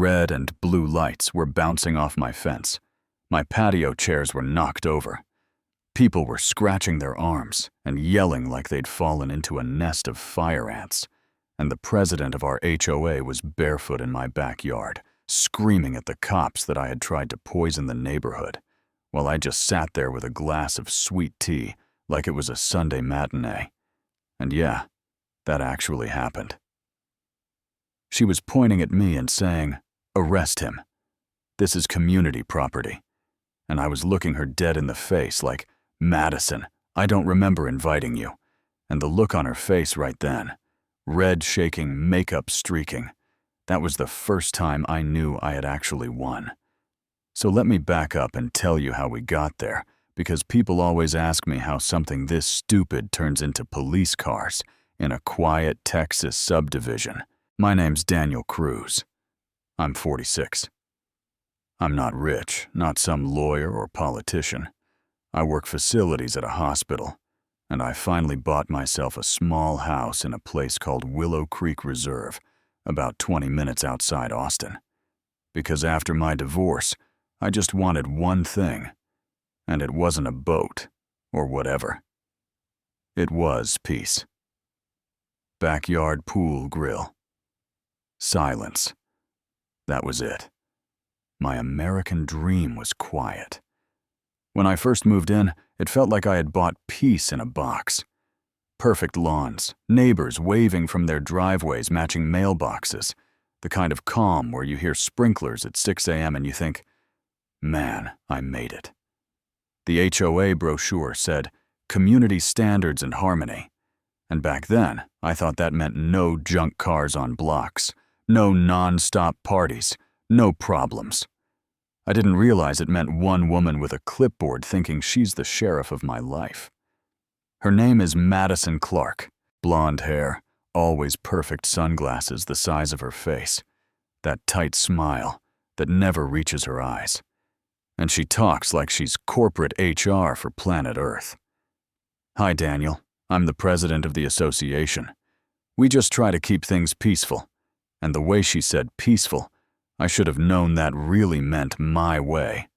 Red and blue lights were bouncing off my fence. My patio chairs were knocked over. People were scratching their arms and yelling like they'd fallen into a nest of fire ants. And the president of our HOA was barefoot in my backyard, screaming at the cops that I had tried to poison the neighborhood, while I just sat there with a glass of sweet tea like it was a Sunday matinee. And yeah, that actually happened. She was pointing at me and saying, "Arrest him. This is community property." And I was looking her dead in the face like, "Madison, I don't remember inviting you." And the look on her face right then, red shaking, makeup streaking, that was the first time I knew I had actually won. So let me back up and tell you how we got there, because people always ask me how something this stupid turns into police cars in a quiet Texas subdivision. My name's Daniel Cruz. I'm 46. I'm not rich, not some lawyer or politician. I work facilities at a hospital, and I finally bought myself a small house in a place called Willow Creek Reserve, about 20 minutes outside Austin. Because after my divorce, I just wanted one thing, and it wasn't a boat or whatever. It was peace. Backyard pool grill. Silence. That was it. My American dream was quiet. When I first moved in, it felt like I had bought peace in a box. Perfect lawns, neighbors waving from their driveways matching mailboxes, the kind of calm where you hear sprinklers at 6 a.m. and you think, man, I made it. The HOA brochure said, community standards and harmony. And back then, I thought that meant no junk cars on blocks, no non-stop parties, no problems. I didn't realize it meant one woman with a clipboard thinking she's the sheriff of my life. Her name is Madison Clark. Blonde hair, always perfect sunglasses the size of her face, that tight smile that never reaches her eyes. And she talks like she's corporate HR for planet Earth. "Hi, Daniel. I'm the president of the association. We just try to keep things peaceful." And the way she said peaceful, I should have known that really meant my way.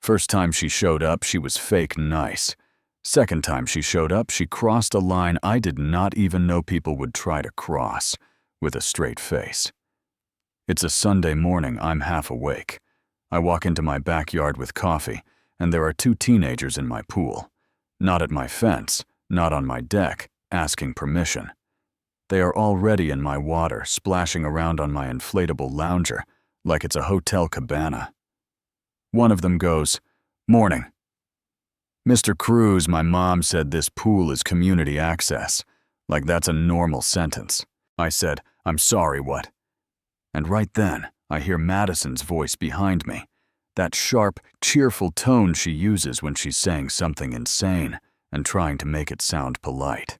First time she showed up, she was fake nice. Second time she showed up, she crossed a line I did not even know people would try to cross, with a straight face. It's a Sunday morning, I'm half awake. I walk into my backyard with coffee, and there are 2 teenagers in my pool. Not at my fence, not on my deck, asking permission. They are already in my water, splashing around on my inflatable lounger, like it's a hotel cabana. One of them goes, "Morning. Mr. Cruz, my mom said this pool is community access," like that's a normal sentence. I said, "I'm sorry, what?" And right then, I hear Madison's voice behind me, that sharp, cheerful tone she uses when she's saying something insane and trying to make it sound polite.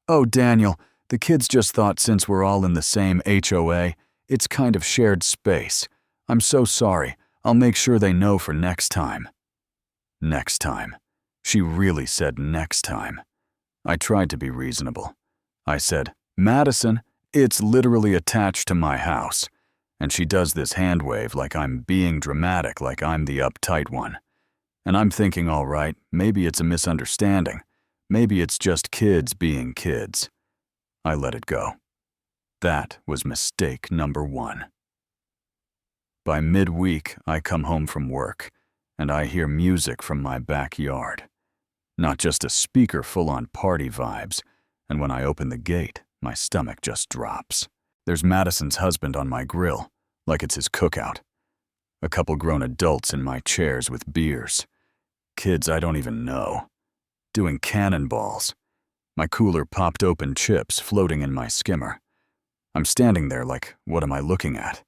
"Oh, Daniel, the kids just thought since we're all in the same HOA, it's kind of shared space. I'm so sorry. I'll make sure they know for next time." Next time. She really said next time. I tried to be reasonable. I said, "Madison, it's literally attached to my house." And she does this hand wave like I'm being dramatic, like I'm the uptight one. And I'm thinking, all right, maybe it's a misunderstanding. Maybe it's just kids being kids. I let it go. That was mistake number 1. By midweek, I come home from work, and I hear music from my backyard. Not just a speaker full on party vibes, and when I open the gate, my stomach just drops. There's Madison's husband on my grill, like it's his cookout. A couple grown adults in my chairs with beers. Kids I don't even know. Doing cannonballs. My cooler popped open chips floating in my skimmer. I'm standing there like, what am I looking at?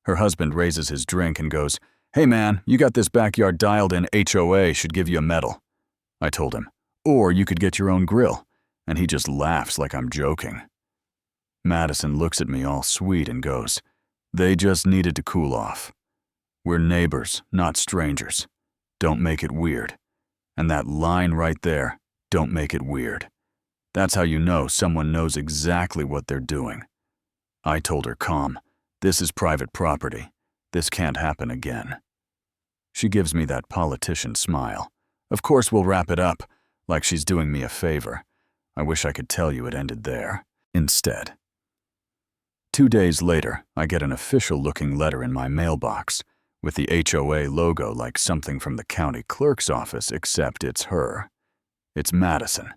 Her husband raises his drink and goes, "Hey man, you got this backyard dialed in. HOA should give you a medal." I told him, "Or you could get your own grill." And he just laughs like I'm joking. Madison looks at me all sweet and goes, "They just needed to cool off. We're neighbors, not strangers. Don't make it weird." And that line right there, "Don't make it weird." That's how you know someone knows exactly what they're doing. I told her calm, This is private property. This can't happen again. She gives me that politician smile. Of course we'll wrap it up, like she's doing me a favor. I wish I could tell you it ended there. Instead. 2 days later, I get an official-looking letter in my mailbox, with the HOA logo like something from the county clerk's office, except it's her. It's Madison.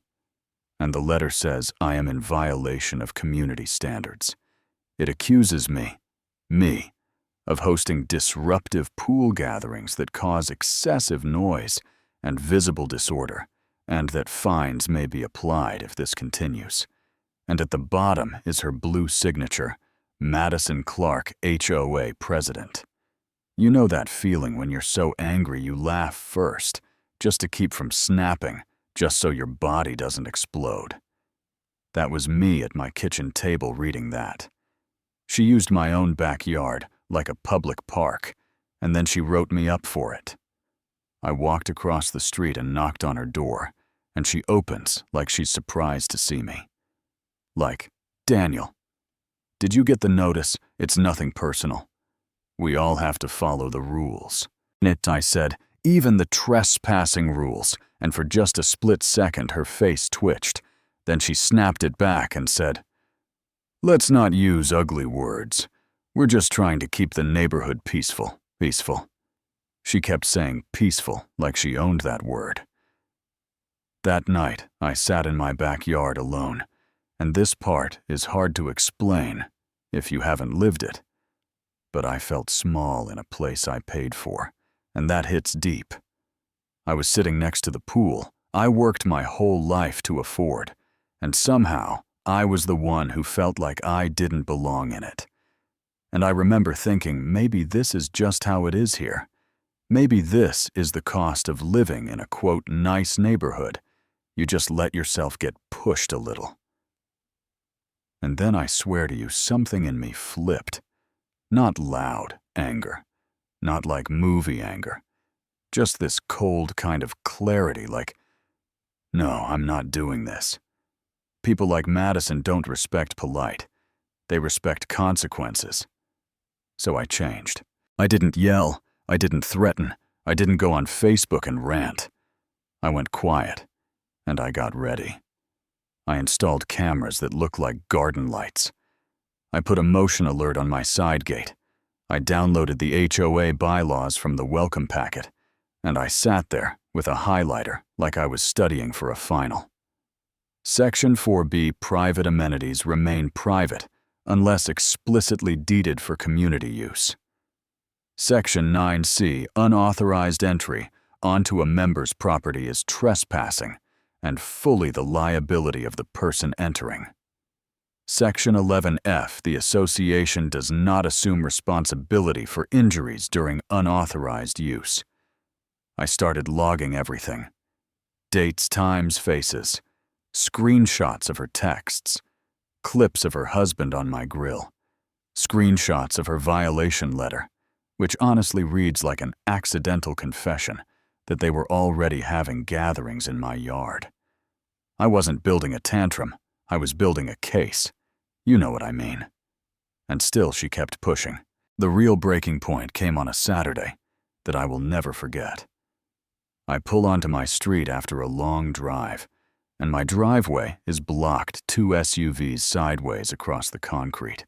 And the letter says I am in violation of community standards. It accuses me, of hosting disruptive pool gatherings that cause excessive noise and visible disorder, and that fines may be applied if this continues. And at the bottom is her blue signature, Madison Clark, HOA President. You know that feeling when you're so angry you laugh first, just to keep from snapping, just so your body doesn't explode. That was me at my kitchen table reading that. She used my own backyard, like a public park, and then she wrote me up for it. I walked across the street and knocked on her door, and she opens like she's surprised to see me. Like, Daniel, did you get the notice? It's nothing personal. We all have to follow the rules. I said, even the trespassing rules, and for just a split second her face twitched. Then she snapped it back and said, let's not use ugly words. We're just trying to keep the neighborhood peaceful. She kept saying peaceful like she owned that word. That night, I sat in my backyard alone, and this part is hard to explain if you haven't lived it. But I felt small in a place I paid for, and that hits deep. I was sitting next to the pool I worked my whole life to afford, and somehow I was the one who felt like I didn't belong in it. And I remember thinking, maybe this is just how it is here. Maybe this is the cost of living in a, quote, nice neighborhood. You just let yourself get pushed a little. And then I swear to you, something in me flipped. Not loud anger, not like movie anger. Just this cold kind of clarity, like, no, I'm not doing this. People like Madison don't respect polite. They respect consequences. So I changed. I didn't yell. I didn't threaten. I didn't go on Facebook and rant. I went quiet, and I got ready. I installed cameras that looked like garden lights. I put a motion alert on my side gate. I downloaded the HOA bylaws from the welcome packet, and I sat there with a highlighter like I was studying for a final. Section 4B private amenities remain private unless explicitly deeded for community use. Section 9C unauthorized entry onto a member's property is trespassing and fully the liability of the person entering. Section 11F, the association does not assume responsibility for injuries during unauthorized use. I started logging everything. Dates, times, faces, screenshots of her texts, clips of her husband on my grill, screenshots of her violation letter, which honestly reads like an accidental confession that they were already having gatherings in my yard. I wasn't building a tantrum, I was building a case. You know what I mean. And still she kept pushing. The real breaking point came on a Saturday that I will never forget. I pull onto my street after a long drive, and my driveway is blocked 2 SUVs sideways across the concrete,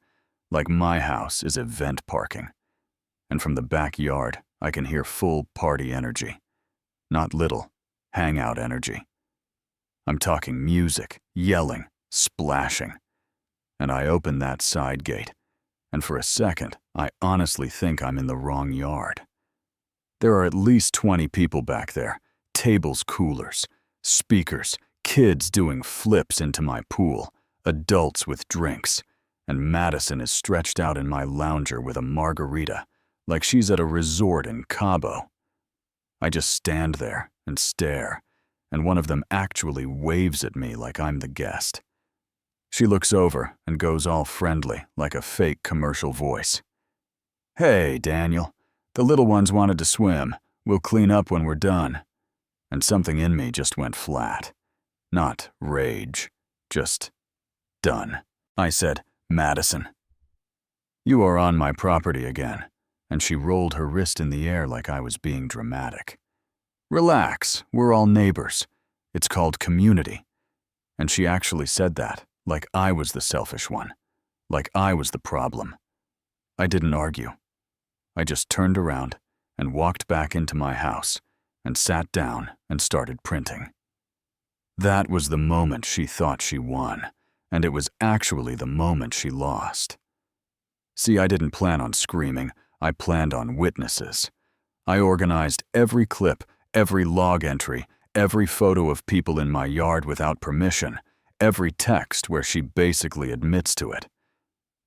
like my house is event parking. And from the backyard, I can hear full party energy. Not little, hangout energy. I'm talking music, yelling, splashing. And I open that side gate, and for a second, I honestly think I'm in the wrong yard. There are at least 20 people back there, tables, coolers, speakers, kids doing flips into my pool, adults with drinks, and Madison is stretched out in my lounger with a margarita, like she's at a resort in Cabo. I just stand there and stare, and one of them actually waves at me like I'm the guest. She looks over and goes all friendly, like a fake commercial voice. Hey, Daniel, the little ones wanted to swim. We'll clean up when we're done. And something in me just went flat. Not rage, just done. I said, Madison. "You are on my property again," and she rolled her wrist in the air like I was being dramatic. "Relax, we're all neighbors. It's called community." And she actually said that, like I was the selfish one, like I was the problem. I didn't argue. I just turned around and walked back into my house and sat down and started printing. That was the moment she thought she won, and it was actually the moment she lost. See, I didn't plan on screaming, I planned on witnesses. I organized every clip, every log entry, every photo of people in my yard without permission, every text where she basically admits to it.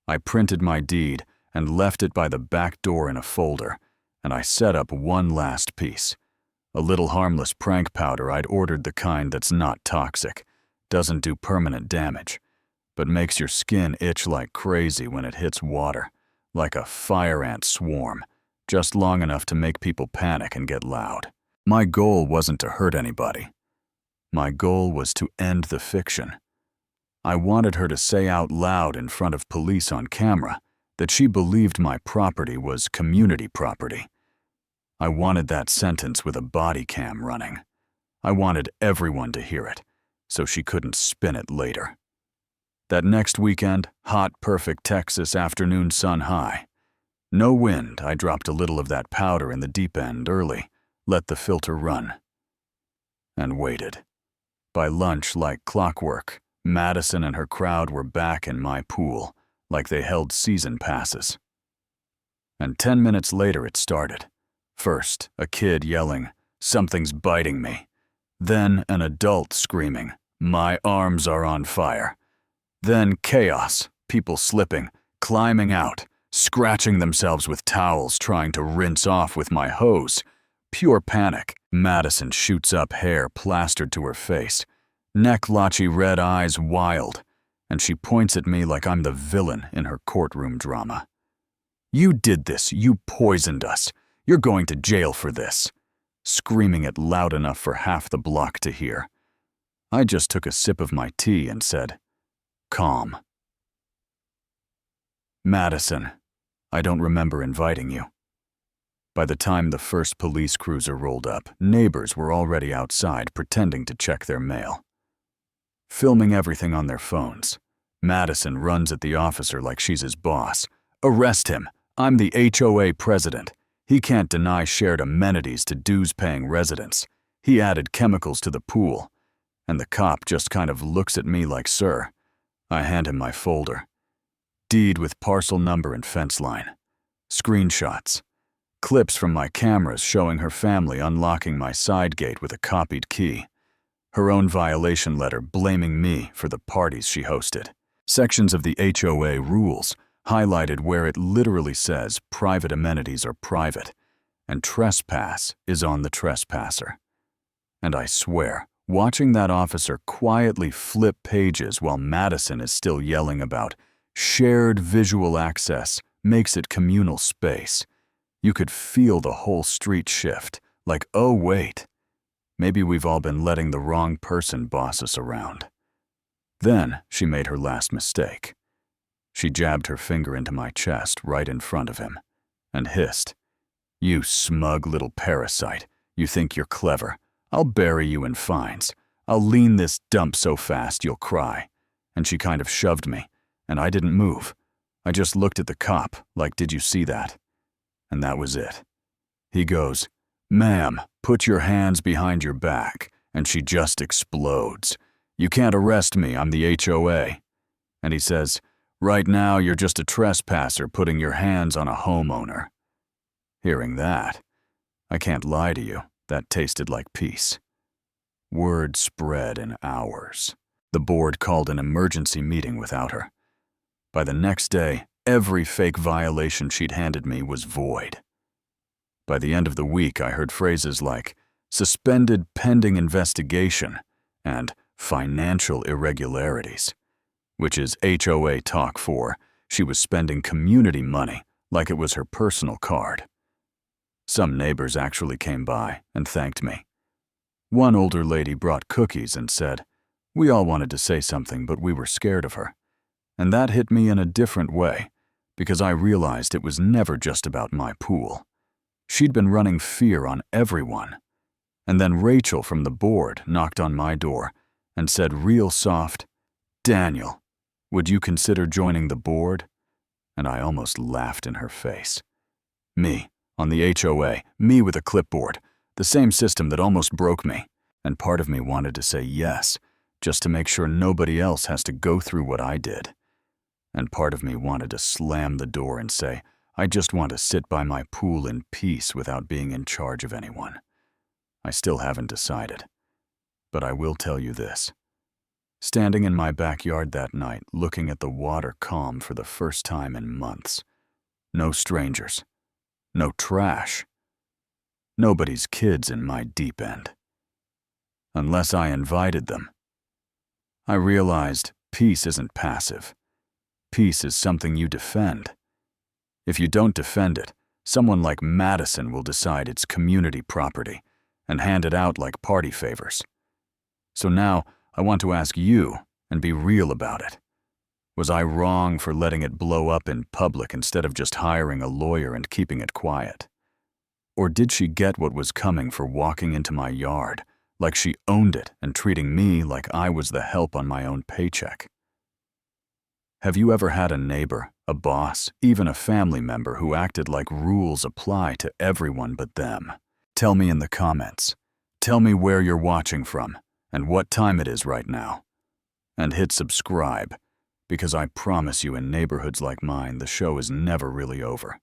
I printed my deed and left it by the back door in a folder, and I set up one last piece. A little harmless prank powder I'd ordered, the kind that's not toxic, doesn't do permanent damage, but makes your skin itch like crazy when it hits water, like a fire ant swarm, just long enough to make people panic and get loud. My goal wasn't to hurt anybody. My goal was to end the fiction. I wanted her to say out loud in front of police on camera that she believed my property was community property. I wanted that sentence with a body cam running. I wanted everyone to hear it, so she couldn't spin it later. That next weekend, hot, perfect Texas afternoon, sun high. No wind, I dropped a little of that powder in the deep end early, let the filter run, and waited. By lunch, like clockwork, Madison and her crowd were back in my pool, like they held season passes. And 10 minutes later it started. First, a kid yelling, "Something's biting me." Then an adult screaming, "My arms are on fire." Then chaos, people slipping, climbing out, scratching themselves with towels, trying to rinse off with my hose. Pure panic. Madison shoots up, hair plastered to her face, neck blotchy, red eyes wild, and she points at me like I'm the villain in her courtroom drama. "You did this, you poisoned us. You're going to jail for this," screaming it loud enough for half the block to hear. I just took a sip of my tea and said, "Calm." "Madison, I don't remember inviting you." By the time the first police cruiser rolled up, neighbors were already outside pretending to check their mail. Filming everything on their phones, Madison runs at the officer like she's his boss. "Arrest him. I'm the HOA president. He can't deny shared amenities to dues-paying residents. He added chemicals to the pool." And the cop just kind of looks at me like, "Sir." I hand him my folder. Deed with parcel number and fence line. Screenshots. Clips from my cameras showing her family unlocking my side gate with a copied key. Her own violation letter blaming me for the parties she hosted. Sections of the HOA rules highlighted where it literally says private amenities are private, and trespass is on the trespasser. And I swear, watching that officer quietly flip pages while Madison is still yelling about shared visual access makes it communal space, you could feel the whole street shift, like, oh wait, maybe we've all been letting the wrong person boss us around. Then she made her last mistake. She jabbed her finger into my chest right in front of him and hissed, "You smug little parasite, you think you're clever. I'll bury you in fines. I'll lean this dump so fast you'll cry." And she kind of shoved me, and I didn't move. I just looked at the cop like, "Did you see that?" And that was it. He goes, "Ma'am, put your hands behind your back," and she just explodes. "You can't arrest me, I'm the HOA." And he says, "Right now you're just a trespasser putting your hands on a homeowner." Hearing that, I can't lie to you, that tasted like peace. Word spread in hours. The board called an emergency meeting without her. By the next day, every fake violation she'd handed me was void. By the end of the week, I heard phrases like "suspended pending investigation" and "financial irregularities," which is HOA talk for she was spending community money like it was her personal card. Some neighbors actually came by and thanked me. One older lady brought cookies and said, "We all wanted to say something, but we were scared of her." And that hit me in a different way, because I realized it was never just about my pool. She'd been running fear on everyone. And then Rachel from the board knocked on my door and said real soft, "Daniel, would you consider joining the board?" And I almost laughed in her face. Me, on the HOA, me with a clipboard, the same system that almost broke me. And part of me wanted to say yes, just to make sure nobody else has to go through what I did. And part of me wanted to slam the door and say, I just want to sit by my pool in peace without being in charge of anyone. I still haven't decided. But I will tell you this. Standing in my backyard that night, looking at the water calm for the first time in months. No strangers. No trash. Nobody's kids in my deep end. Unless I invited them. I realized peace isn't passive. Peace is something you defend. If you don't defend it, someone like Madison will decide it's community property and hand it out like party favors. So now, I want to ask you, and be real about it. Was I wrong for letting it blow up in public instead of just hiring a lawyer and keeping it quiet? Or did she get what was coming for walking into my yard, like she owned it and treating me like I was the help on my own paycheck? Have you ever had a neighbor, a boss, even a family member who acted like rules apply to everyone but them? Tell me in the comments. Tell me where you're watching from and what time it is right now. And hit subscribe, because I promise you in neighborhoods like mine, the show is never really over.